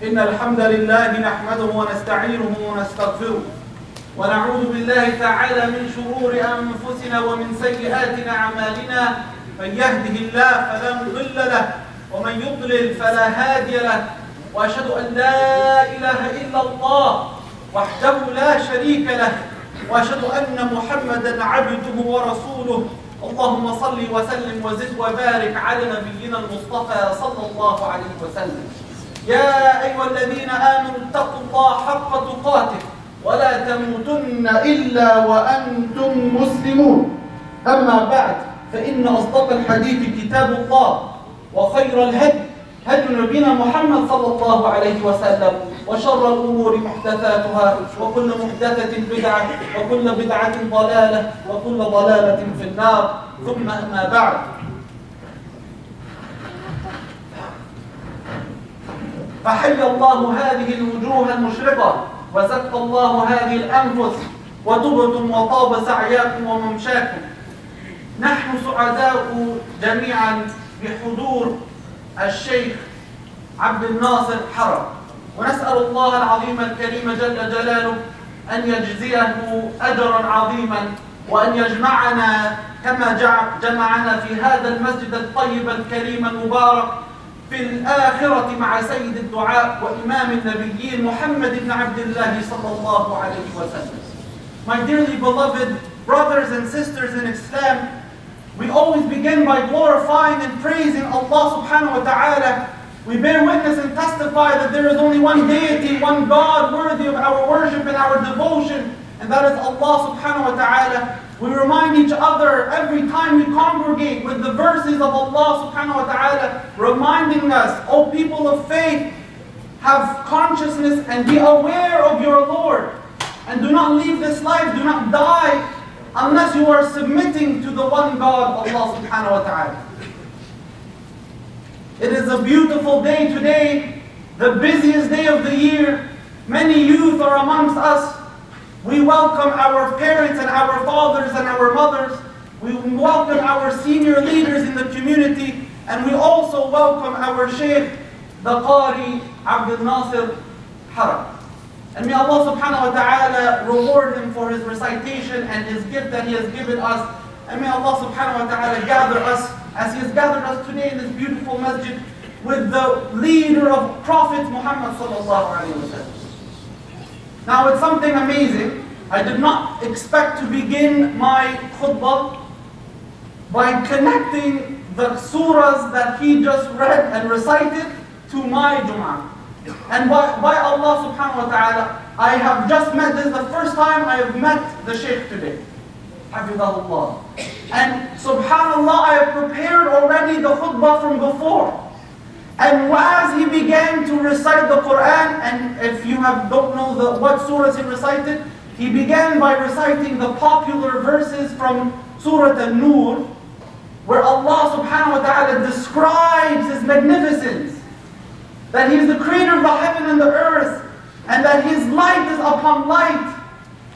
إن الحمد لله نحمده ونستعينه ونستغفره ونعوذ بالله تعالى من شرور أنفسنا ومن سيئات أعمالنا. من يهده الله فلا مضل له ومن يضلل فلا هادي له، وأشهد أن لا إله إلا الله وحده لا شريك له، وأشهد أن محمدا عبده ورسوله. اللهم صل وسلم وزد وبارك على نبينا المصطفى صلى الله عليه وسلم. يا أيها الذين آمنوا اتقوا الله حق تقاته ولا تموتن إلا وأنتم مسلمون. أما بعد، فإن أصدق الحديث كتاب الله، وخير الهدي هدي نبينا محمد صلى الله عليه وسلم، وشر الأمور محدثاتها، وكل محدثة بدعة، وكل بدعة ضلالة، وكل ضلالة في النار. ثم أما بعد، فحيا الله هذه الوجوه المشرقة، وزكى الله هذه الأنفس، وتبتم وطاب سعياكم وممشاكم. نحن سعداء جميعا بحضور الشيخ عبد الناصر حرب، ونسأل الله العظيم الكريم جل جلاله أن يجزيه أجرا عظيما، وأن يجمعنا كما جمعنا في هذا المسجد الطيب الكريم المبارك في الآخرة مع سيد الدعاء وإمام النبيين محمد بن عبد الله صلى الله عليه وسلم. My dearly beloved brothers and sisters in Islam, we always begin by glorifying and praising Allah subhanahu wa ta'ala. We bear witness and testify that there is only one deity, one God worthy of our worship and our devotion, and that is Allah subhanahu wa ta'ala. We remind each other every time we congregate with the verses of Allah subhanahu wa ta'ala, reminding us, O people of faith, have consciousness and be aware of your Lord. And do not leave this life, do not die, unless you are submitting to the one God, Allah subhanahu wa ta'ala. It is a beautiful day today, the busiest day of the year. Many youth are amongst us. We welcome our parents and our fathers and our mothers. We welcome our senior leaders in the community. And we also welcome our Shaykh, the Qari Abdul Nasir Haram. And may Allah subhanahu wa ta'ala reward him for his recitation and his gift that he has given us. And may Allah subhanahu wa ta'ala gather us, as he has gathered us today in this beautiful masjid, with the leader of Prophet Muhammad sallallahu alayhi wa sallam. Now it's something amazing. I did not expect to begin my khutbah by connecting the surahs that he just read and recited to my Jum'ah. And by Allah subhanahu wa ta'ala, I have just met, this is the first time I have met the Shaykh today. Hafidahullah. And subhanallah, I have prepared already the khutbah from before. And as he began to recite the Quran, and if you don't know what surahs he recited, he began by reciting the popular verses from Surah An-Nur, where Allah subhanahu wa ta'ala describes His magnificence, that He is the creator of the heaven and the earth, and that His light is upon light,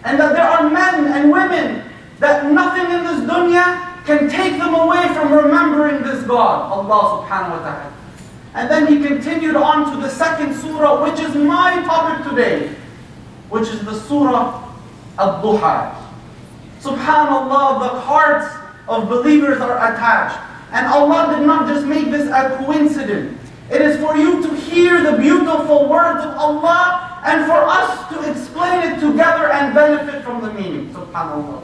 and that there are men and women that nothing in this dunya can take them away from remembering this God, Allah subhanahu wa ta'ala. And then he continued on to the second surah, which is my topic today, which is the surah Ad-Duha. Subhanallah, the hearts of believers are attached. And Allah did not just make this a coincidence. It is for you to hear the beautiful words of Allah and for us to explain it together and benefit from the meaning. Subhanallah.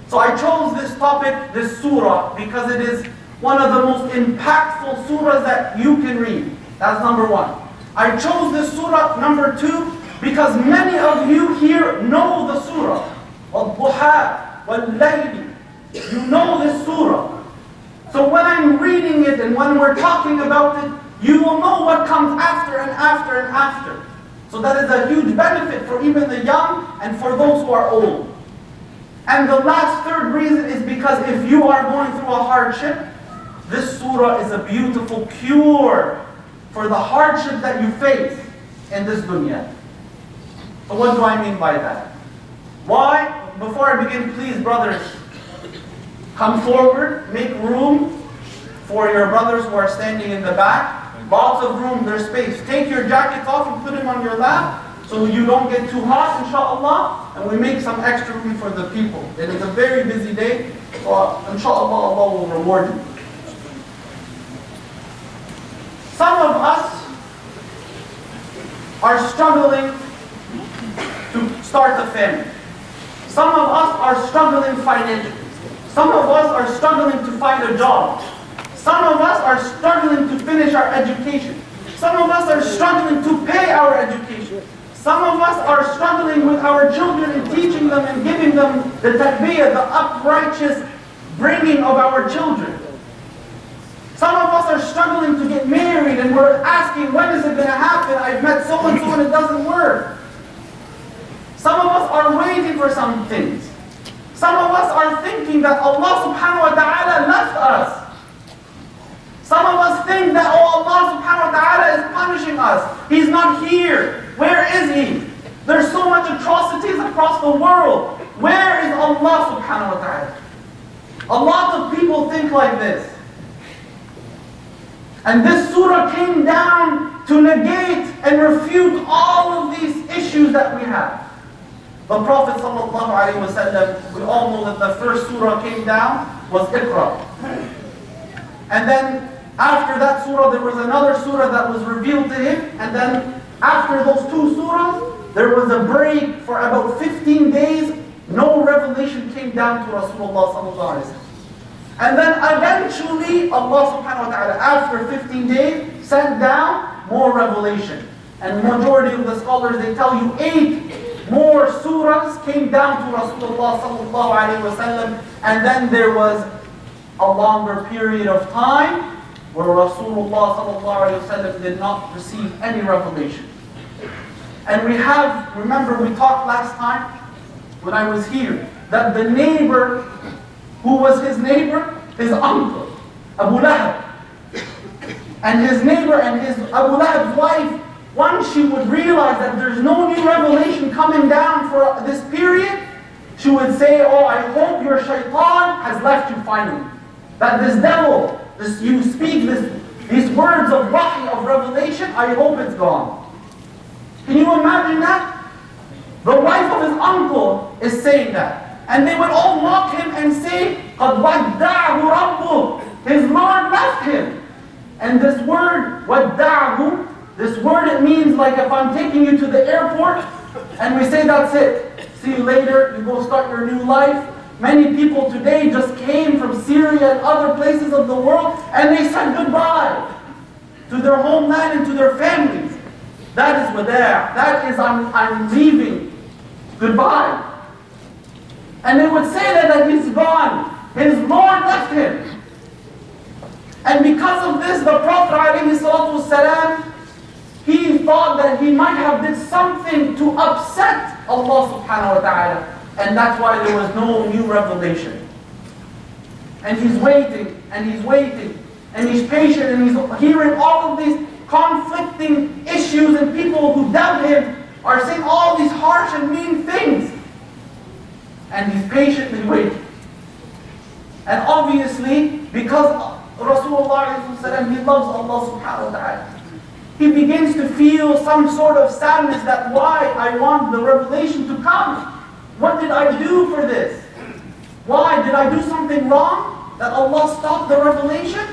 So I chose this topic, this surah, because it is one of the most impactful surahs that you can read. That's number one. I chose this surah, number two, because many of you here know the surah. Wal-Duha, Wal-Layli. You know this surah. So when I'm reading it and when we're talking about it, you will know what comes after and after and after. So that is a huge benefit for even the young and for those who are old. And the last third reason is because if you are going through a hardship, this surah is a beautiful cure for the hardship that you face in this dunya. So what do I mean by that? Why? Before I begin, please brothers, come forward, make room for your brothers who are standing in the back. Lots of room, there's space. Take your jackets off and put them on your lap so you don't get too hot, inshallah. And we make some extra room for the people. It is a very busy day. So inshallah, Allah will reward you. Some of us are struggling to start a family. Some of us are struggling financially. Some of us are struggling to find a job. Some of us are struggling to finish our education. Some of us are struggling to pay our education. Some of us are struggling with our children and teaching them and giving them the tarbiyah, the uprighteous bringing of our children. Some of us are struggling to get married and we're asking, when is it going to happen? I've met so and so and it doesn't work. Some of us are waiting for some things. Some of us are thinking that Allah subhanahu wa ta'ala left us. Some of us think that, oh, Allah subhanahu wa ta'ala is punishing us. He's not here. Where is He? There's so much atrocities across the world. Where is Allah subhanahu wa ta'ala? A lot of people think like this. And this surah came down to negate and refute all of these issues that we have. The Prophet ﷺ, we all know that the first surah came down was Iqra. And then after that surah, there was another surah that was revealed to him. And then after those two surahs, there was a break for about 15 days. No revelation came down to Rasulullah ﷺ. And then eventually, Allah subhanahu wa ta'ala, after 15 days, sent down more revelation. And majority of the scholars, they tell you 8 more surahs came down to Rasulullah sallallahu alayhi wa sallam. And then there was a longer period of time where Rasulullah sallallahu alayhi wa sallam did not receive any revelation. And we have, remember we talked last time when I was here, that the neighbor, who was his neighbor? His uncle, Abu Lahab. And his neighbor and his Abu Lahab's wife, once she would realize that there's no new revelation coming down for this period, she would say, oh, I hope your shaitan has left you finally. That this devil, you speak these words of wahy, of revelation, I hope it's gone. Can you imagine that? The wife of his uncle is saying that. And they would all mock him and say, قَدْ وَدَّعَهُ رَبُّهُ. His Lord left him. And this word, وَدَّعَهُ, this word, it means like if I'm taking you to the airport and we say that's it. See you later, you go start your new life. Many people today just came from Syria and other places of the world and they said goodbye to their homeland and to their families. That is wada'. That is I'm leaving. Goodbye. And they would say that he's gone. His Lord left him. And because of this, the Prophet ﷺ, he thought that he might have did something to upset Allah subhanahu wa ta'ala. And that's why there was no new revelation. And he's waiting, and he's waiting, and he's patient, and he's hearing all of these conflicting issues, and people who doubt him are saying all these harsh and mean things. And he's patiently waiting. And obviously, because Rasulullah ﷺ, he loves Allah subhanahu wa ta'ala, he begins to feel some sort of sadness that why I want the revelation to come. What did I do for this? Why? Did I do something wrong that Allah stopped the revelation?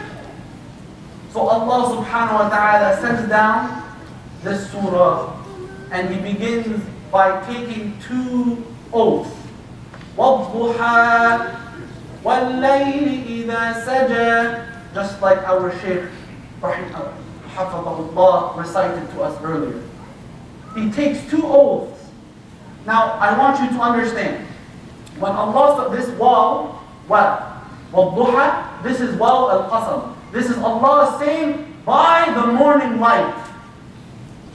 So Allah subhanahu wa ta'ala sends down this surah and he begins by taking 2 oaths. وَالضُّحَى وَاللَّيْلِ إِذَا سَجَى, just like our Shaykh Hafadahullah recited to us earlier. He takes 2 oaths. Now, I want you to understand, when Allah said this وَالضُّحَى, this is al-qasam. This is Allah saying, by the morning light.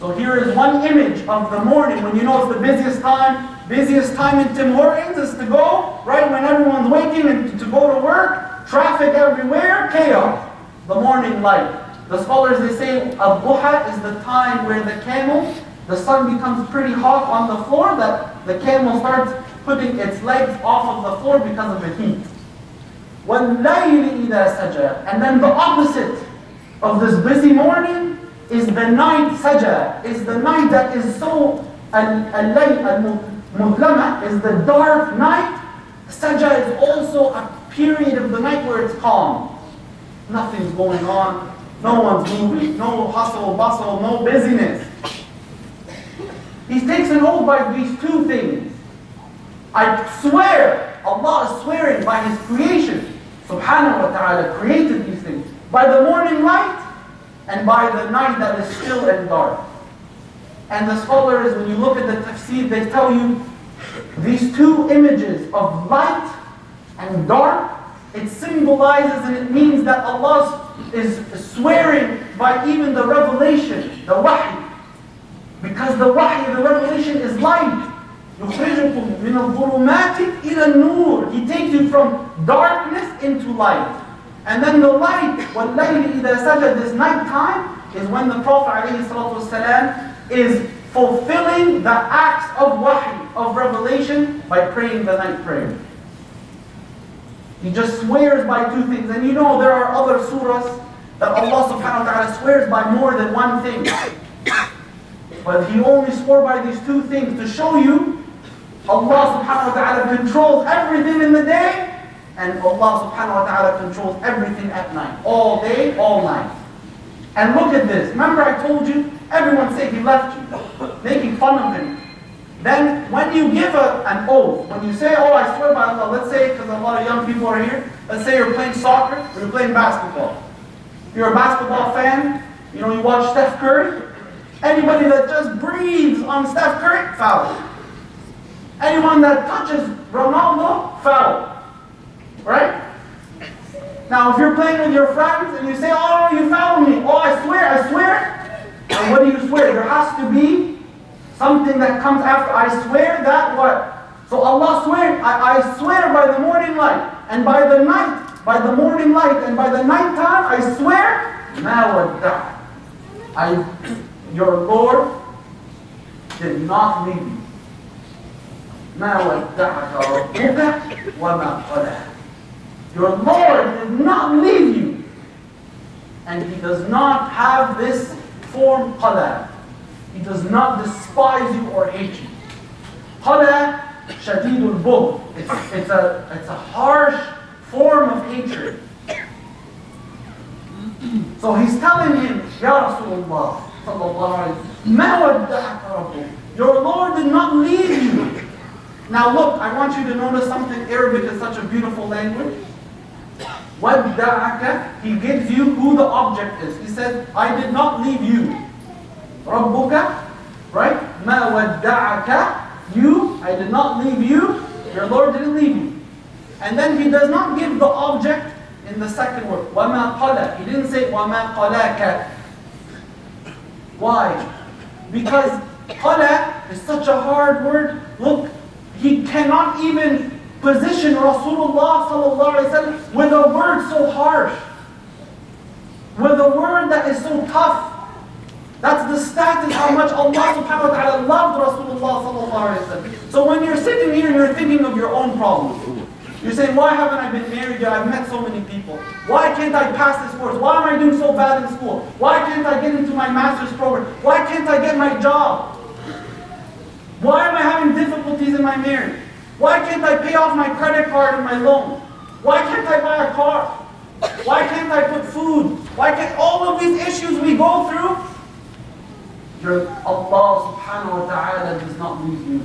So here is one image of the morning when you know it's the busiest time. Busiest time in Tim Hortons is to go, right when everyone's waking and to go to work, traffic everywhere, chaos. The morning light. The scholars, they say, al-duha is the time where the camel, the sun becomes pretty hot on the floor, that the camel starts putting its legs off of the floor because of the heat. وَاللَّيْلِ إِذَا سَجَى. And then the opposite of this busy morning is the night sajah, is the night that is so, al-layl al-mudlama, is the dark night. Sajah is also a period of the night where it's calm. Nothing's going on, no one's moving, no hustle, bustle, no busyness. He takes an oath by these two things. I swear, Allah is swearing by His creation, subhanahu wa ta'ala created these things, by the morning light and by the night that is still and dark. And the scholars, when you look at the tafsir, they tell you these two images of light and dark, it symbolizes and it means that Allah is swearing by even the revelation, the wahy. Because the wahy, the revelation is light. يُخْرِجُكُم مِّنَ الظُّلُمَاتِ إِلَى النُّورِ. He takes you from darkness into light. And then the light, وَاللَّيْلِ إِذَا سَجَدَ, this night time, is when the Prophet ﷺ is fulfilling the acts of wahy, of revelation, by praying the night prayer. He just swears by two things. And you know there are other surahs that Allah subhanahu wa ta'ala swears by more than one thing. But He only swore by these two things to show you Allah subhanahu wa ta'ala controls everything in the day, and Allah subhanahu wa ta'ala controls everything at night. All day, all night. And look at this. Remember I told you, everyone say He left you, making fun of Him. Then when you give an oath, when you say, oh I swear by Allah, let's say, because a lot of young people are here, let's say you're playing soccer or you're playing basketball. You're a basketball fan, you know, you watch Steph Curry. Anybody that just breathes on Steph Curry, foul. Anyone that touches Ronaldo, foul. Right? Now if you're playing with your friends and you say, oh you fouled me, oh I swear. And what do you swear? There has to be something that comes after I swear that what? So Allah swears, I swear by the morning light and by the night, by the morning light and by the night time, I swear, your Lord did not leave you. Your Lord did not leave you. And He does not have this form qala. He does not despise you or hate you. Qala, shadidul bughd. It's a harsh form of hatred. So He's telling him, Ya Rasulullah, your Lord did not leave you. Now look, I want you to notice something. Arabic is such a beautiful language. وَدَّعَكَ, He gives you who the object is. He says, I did not leave you. رَبُّكَ, right? مَا وَدَّعَكَ, you, I did not leave you. Your Lord didn't leave you. And then He does not give the object in the second word. وَمَا قَلَى. He didn't say وَمَا قَلَاكَ. Why? Because qala is such a hard word. Look, He cannot even position Rasulullah sallallahu alaihi wasallam with a word so harsh, with a word that is so tough. That's the status how much Allah subhanahu wa ta'ala loved Rasulullah sallallahu alaihi wasallam. So when you're sitting here and you're thinking of your own problems, you're saying, why haven't I been married yet? I've met so many people. Why can't I pass this course? Why am I doing so bad in school? Why can't I get into my master's program? Why can't I get my job? Why am I having difficulties in my marriage? Why can't I pay off my credit card and my loan? Why can't I buy a car? Why can't I put food? Why can't all of these issues we go through? Allah subhanahu wa ta'ala does not leave you.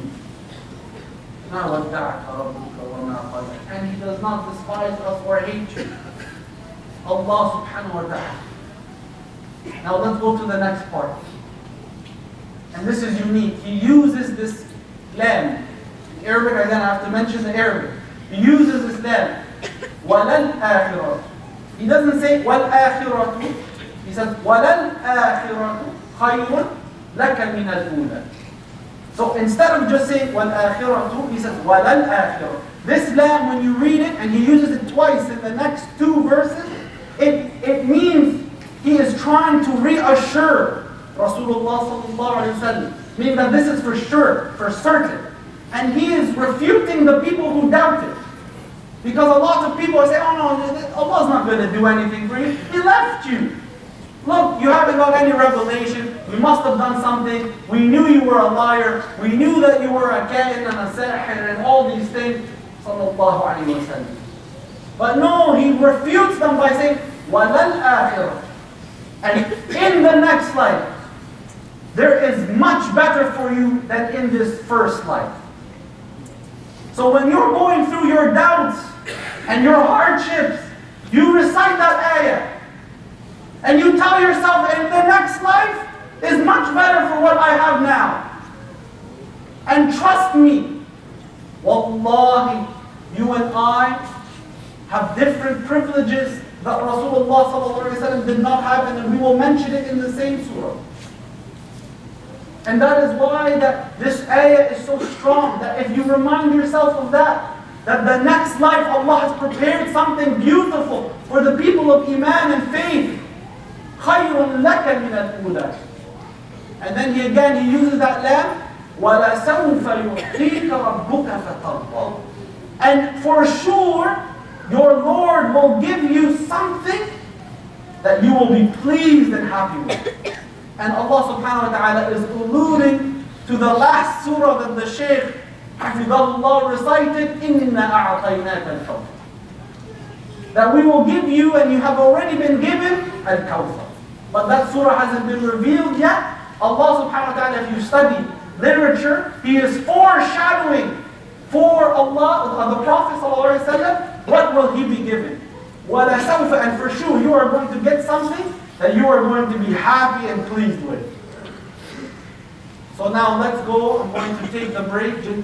And He does not despise us or hate you. Allah subhanahu wa ta'ala. Now let's go to the next part. And this is unique. He uses this lam. In Arabic, again I have to mention the Arabic. He uses this lam. وَلَلْ آخِرَةُ. He doesn't say وَالْآخِرَةُ. He says وَلَلْ آخِرَةُ خَيْرٌ لَكَ مِنَ الْأُولَى. So instead of just saying وَالْآخِرَةُ, he says وَلَلْ آخِرَةُ. This lam, when you read it, and he uses it twice in the next two verses, it means he is trying to reassure Rasulullah sallallahu alaihi wasallam, meaning that this is for sure, for certain. And he is refuting the people who doubt it. Because a lot of people say, oh no, Allah's not going to do anything for you. He left you. Look, you haven't got any revelation. You must have done something. We knew you were a liar. We knew that you were a kain and a sahir and all these things. Sallallahu alayhi wa sallam. But no, he refutes them by saying, وَلَلْ آخِرَةِ. And in the next life, there is much better for you than in this first life. So when you're going through your doubts and your hardships, you recite that ayah. And you tell yourself, in the next life is much better for what I have now. And trust me, wallahi, you and I have different privileges that Rasulullah did not have, and we will mention it in the same surah. And that is why that this ayah is so strong, that if you remind yourself of that the next life Allah has prepared something beautiful for the people of Iman and faith. خَيْرٌ لَكَ مِنَ الْأُولَى. And then he uses that lam, وَلَسَوْفَ يُعْطِيكَ رَبُّكَ فَتَرْضَى. And for sure, your Lord will give you something that you will be pleased and happy with. And Allah subhanahu wa ta'ala is alluding to the last surah that the Shaykh Hafidhullah recited, إِنَّا أَعْطَيْنَاكَ الْكَوْثَرَ. That we will give you, and you have already been given, al-Kawthar. But that surah hasn't been revealed yet. Allah subhanahu wa ta'ala, if you study literature, He is foreshadowing for Allah, the Prophet sallallahu alaihi wasallam, what will he be given? وَلَسَوْفَ. And for sure, you are going to get something that you are going to be happy and pleased with. So now let's go. I'm going to take the break. We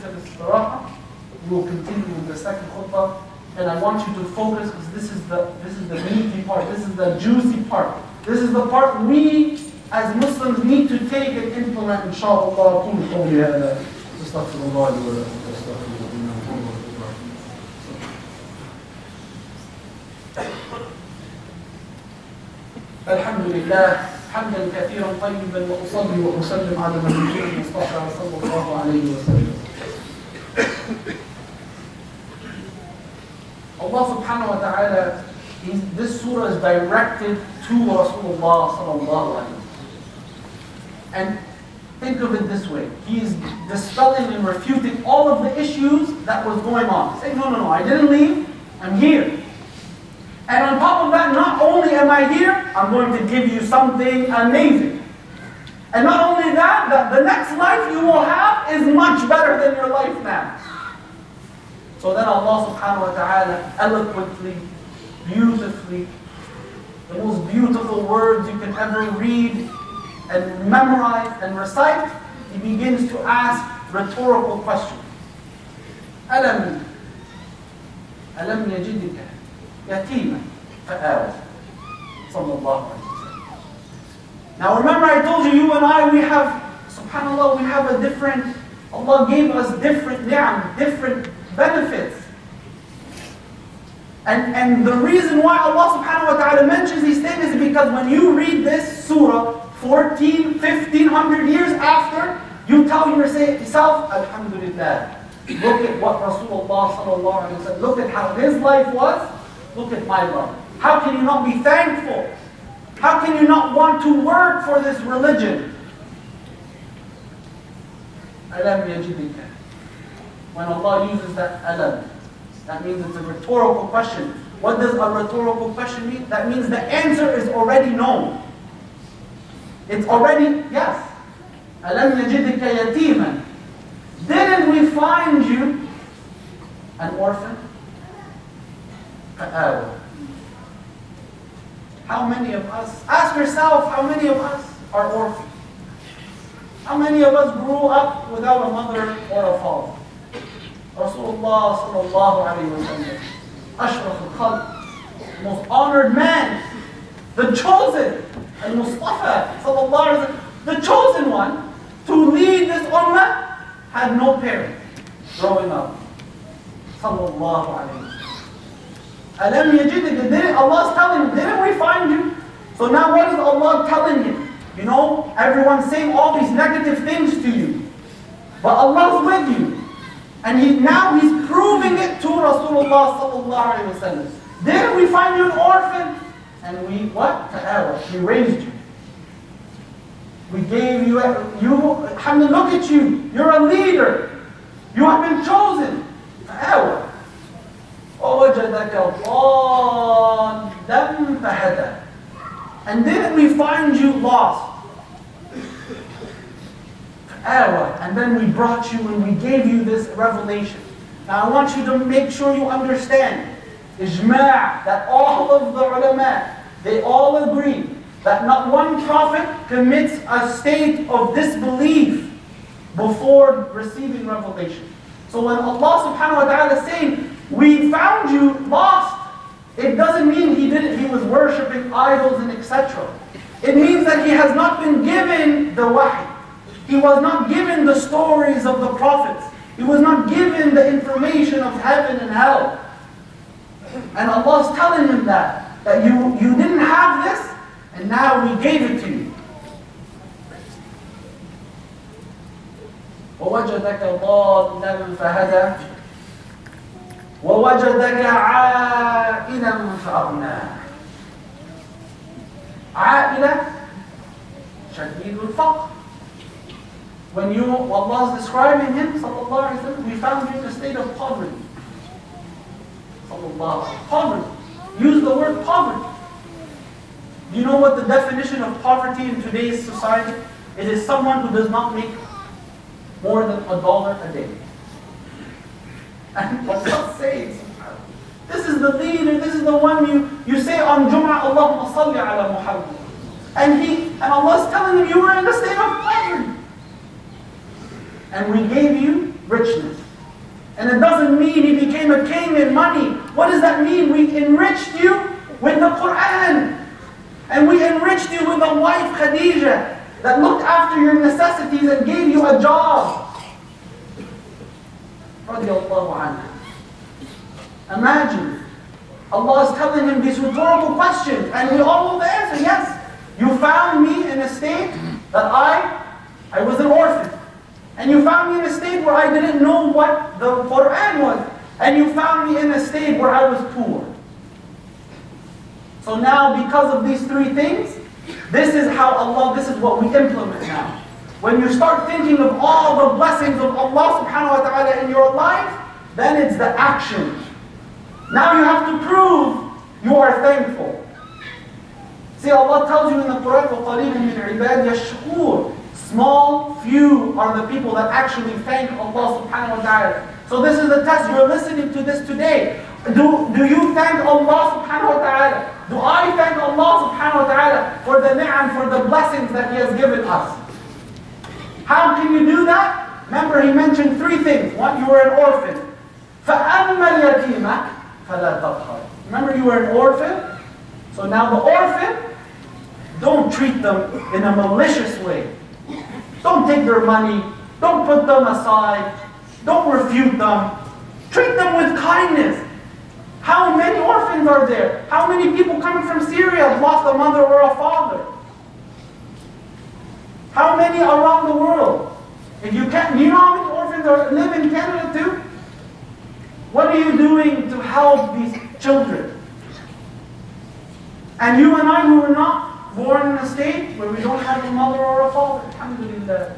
will continue with the second khutbah. And I want you to focus, because this is the meaty part. This is the juicy part. This is the part we as Muslims need to take and implement, inshallah. الحمد لله حمدا كثيرا طيبا وأصلي وأسلم على نبينا المصطفى صلى الله عليه وسلم. Allah subhanahu wa ta'ala, this surah is directed to Rasulullah sallallahu alayhi wa sallam. And think of it this way. He is dispelling and refuting all of the issues that was going on. Saying, no, I didn't leave, I'm here. And on top of that, not only am I here, I'm going to give you something amazing. And not only that, the next life you will have is much better than your life now. So then Allah subhanahu wa ta'ala eloquently, beautifully, the most beautiful words you can ever read and memorize and recite, He begins to ask rhetorical questions. أَلَمْ يَجِدِكَ يَتِيمًا فَآوَى. Sallallahu alayhi wa sallam. Now remember I told you and I, we have, subhanAllah, we have a different, Allah gave us different ni'am, different benefits. And the reason why Allah subhanahu wa ta'ala mentions these things is because when you read this surah 1500 years after, you tell yourself, Alhamdulillah, look at what Rasulullah sallallahu alayhi wa sallam, look at how his life was, look at my life. How can you not be thankful? How can you not want to work for this religion? Alam yajidika. When Allah uses that alam, that means it's a rhetorical question. What does a rhetorical question mean? That means the answer is already known. It's already, yes. Alam yajidika yatiman. Didn't we find you an orphan? How many of us, ask yourself, how many of us are orphans? How many of us grew up without a mother or a father? Rasulullah sallallahu alayhi wa sallam, Ashraf al-Khalq, most honored man, the chosen, al-Mustafa sallallahu alayhi wa sallam, the chosen one to lead this ummah, had no parents growing up. Sallallahu alayhi wa sallam. Alam yajidika, Allah's telling him, didn't we find you? So now what is Allah telling him? You know, everyone's saying all these negative things to you. But Allah's with you. And now He's proving it to Rasulullah sallallahu alayhi wa sallam. Didn't we find you an orphan? And we, what? We raised you. We gave you, alhamdulillah, look at you. You're a leader. You have been chosen. فآوى ووجدك ضالا فهدى. And didn't we find you lost? And then we brought you and we gave you this revelation. Now I want you to make sure you understand, ijma', that all of the ulama, they all agree that not one prophet commits a state of disbelief before receiving revelation. So when Allah subhanahu wa ta'ala is saying, we found you lost, it doesn't mean he was worshipping idols and etc. It means that he has not been given the wahy. He was not given the stories of the prophets. He was not given the information of heaven and hell. And Allah is telling him that you didn't have this, and now we gave it to you. وَوَجَدَكَ ضَالًّا فَهَدَى وَوَجَدَكَ عَائِلًا فَأَغْنَى. عَائِلًا شَدِيدُ الْفَقْرِ. When Allah is describing him, sallallahu alaihi wasallam, we found you in a state of poverty. Poverty. Use the word poverty. Do you know what the definition of poverty in today's society? It is someone who does not make more than $1 a day. And Allah says, this is the leader, this is the one you say on Jum'ah, Allahumma salli ala Muhammad. And Allah is telling him you were in a state of poverty. And we gave you richness. And it doesn't mean he became a king in money. What does that mean? We enriched you with the Quran. And we enriched you with a wife, Khadijah, that looked after your necessities and gave you a job. Radiallahu anha. Imagine, Allah is telling him these rhetorical questions, and we all know the answer. Yes, you found me in a state that I was an orphan. And you found me in a state where I didn't know what the Quran was. And you found me in a state where I was poor. So now, because of these three things, this is what we implement now. When you start thinking of all the blessings of Allah subhanahu wa ta'ala in your life, then it's the action. Now you have to prove you are thankful. See, Allah tells you in the Quran, وَقَلِيلٌ مِّنْ عِبَادِيَ الشُّكُورِ. Small, few are the people that actually thank Allah subhanahu wa ta'ala. So this is the test. You're listening to this today. Do you thank Allah subhanahu wa ta'ala? Do I thank Allah subhanahu wa ta'ala for the ni'am, for the blessings that He has given us? How can you do that? Remember, He mentioned three things. One, you were an orphan. فَأَمَّا الْيَتِيمَ فَلَا تَقْهَرْ. Remember, you were an orphan? So now the orphan, don't treat them in a malicious way. Don't take their money. Don't put them aside. Don't refute them. Treat them with kindness. How many orphans are there? How many people coming from Syria have lost a mother or a father? How many around the world? If you can't, you know how many orphans live in Canada too? What are you doing to help these children? And you and I who were not born in a state where we don't have a mother or a father, alhamdulillah.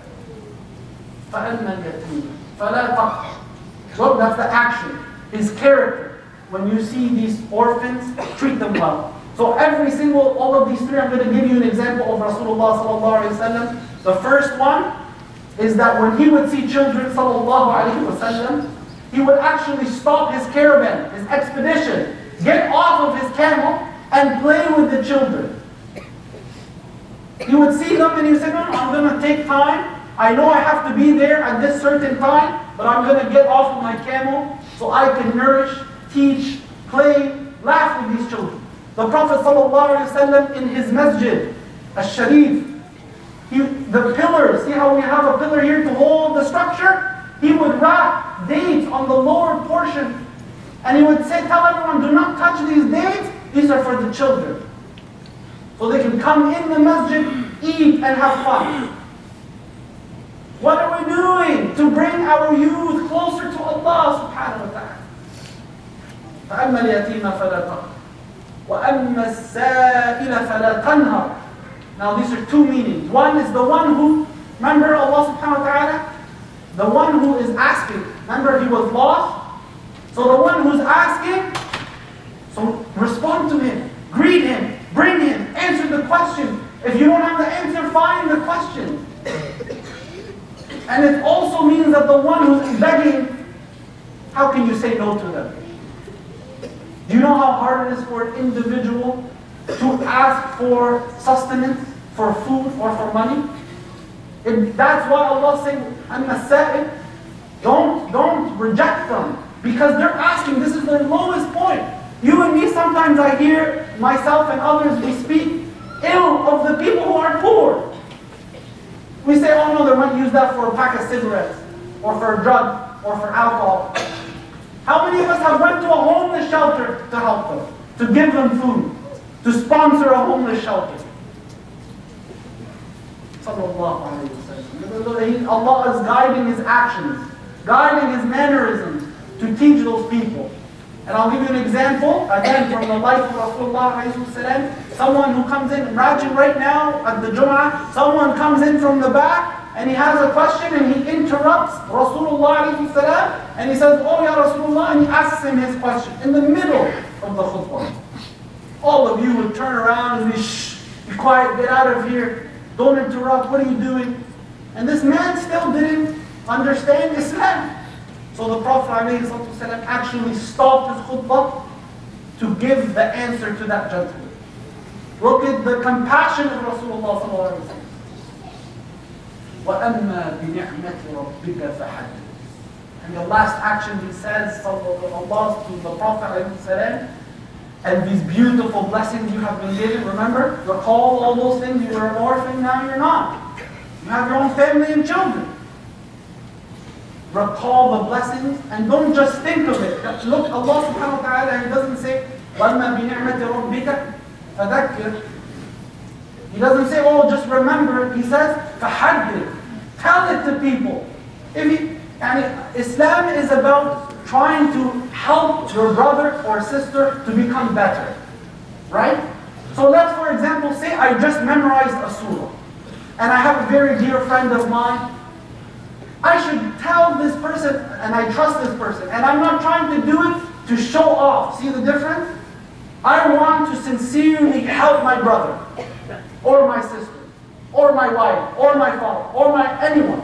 فَأَلْمَا الْيَتِيمَ فَلَا تَقْهَرْ. Look, that's the action. His character. When you see these orphans, treat them well. So all of these three, I'm going to give you an example of Rasulullah sallallahu alaihi wasallam. The first one is that when he would see children sallallahu alaihi wasallam, he would actually stop his caravan, his expedition, get off of his camel, and play with the children. He would see them and he would say, no, I'm going to take time. I know I have to be there at this certain time, but I'm going to get off of my camel so I can nourish, teach, play, laugh with these children. The Prophet ﷺ in his masjid, Al-Sharif, the pillars, see how we have a pillar here to hold the structure? He would wrap dates on the lower portion and he would say, tell everyone, do not touch these dates, these are for the children. So they can come in the masjid, eat and have fun. What are we doing to bring our youth closer to Allah subhanahu wa ta'ala? فَأَمَّا الْيَتِيمَ فَلَا تَقْهَرْ وَأَمَّا السَّائِلَ فَلَا تَنْهَرْ. Now these are two meanings. One is the one who, remember Allah subhanahu wa ta'ala? The one who is asking. Remember he was lost? So the one who's asking, so respond to him, greet him, bring him, answer the question. If you don't have the answer, find the question. And it also means that the one who's begging, how can you say no to them? Do you know how hard it is for an individual to ask for sustenance, for food, or for money? That's why Allah said, "An-Nasa'id," don't reject them, because they're asking. This is their lowest point. You and me, sometimes I hear myself and others, we speak ill of the people who are poor. We say, oh no, they might use that for a pack of cigarettes, or for a drug, or for alcohol. How many of us have went to a homeless shelter to help them, to give them food, to sponsor a homeless shelter? Allah is guiding his actions, guiding his mannerisms to teach those people. And I'll give you an example, again from the life of Rasulullah. Someone who comes in, imagine right now at the Jum'ah, someone comes in from the back and he has a question and he interrupts Rasulullah and he says, oh ya Rasulullah, and he asks him his question in the middle of the khutbah. All of you would turn around and be quiet, get out of here. Don't interrupt, what are you doing? And this man still didn't understand Islam. So the Prophet ﷺ actually stopped his khutbah to give the answer to that gentleman. Look at the compassion of Rasulullah ﷺ. وَأَمَّا بِنِعْمَةِ رَبِّكَ فَحَدِّثْ. And the last action he says, Allah to the Prophet ﷺ, and these beautiful blessings you have been given. Remember, recall all those things. You were an orphan, now you're not. You have your own family and children. Recall the blessings and don't just think of it. Look, Allah subhanahu wa ta'ala, He doesn't say, وَأَمَّا بِنِعْمَةِ رَبِّكَ فَذَكِّرْ. He doesn't say, oh, just remember. He says, فَحَدِّثْ. Tell it to people. Islam is about trying to help your brother or sister to become better. Right? So let's, for example, say I just memorized a surah. And I have a very dear friend of mine. I should tell this person, and I trust this person. And I'm not trying to do it to show off. See the difference? I want to sincerely help my brother, or my sister, or my wife, or my father, or anyone.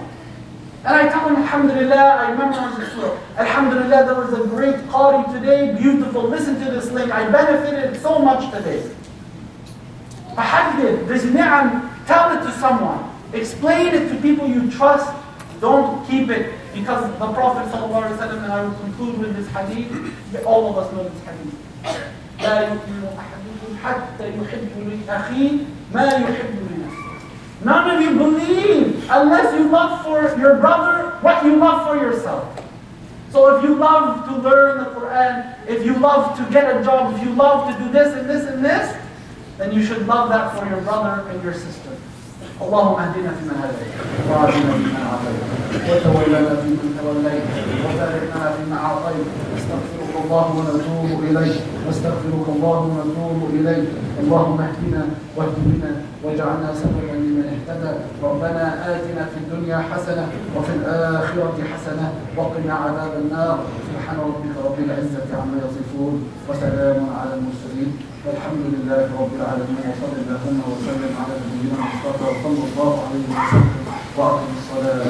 And I tell him, Alhamdulillah, I memorized the surah. Alhamdulillah, there was a great qari today, beautiful. Listen to this link. I benefited so much today. Fahaddith, this ni'am, tell it to someone. Explain it to people you trust. Don't keep it. Because the Prophet ﷺ, and I will conclude with this hadith, all of us know this hadith. لا يؤمن أحدكم حتى يحب لأخيه ما يحب لنفسه. None of you believe unless you love for your brother what you love for yourself. So if you love to learn the Quran, if you love to get a job, if you love to do this and this and this, then you should love that for your brother and your sister. اللهم اهدنا فيمن هديت وعافنا فيمن عافيت وتولنا فيمن توليت وبارك لنا فيما اعطيت نستغفرك اللهم ونتوب اليك نستغفرك اللهم ونتوب اليك اللهم اهدنا واهد بنا واجعلنا سببا لمن اهتدى ربنا آتنا في الدنيا حسنة وفي الآخرة حسنة وقنا عذاب النار سبحان ربك رب العزة عما يصفون وسلام على المرسلين والحمد لله رب العالمين وصلى اللهم وسلم على نبينا المصطفى صلى الله عليه وسلم وأقم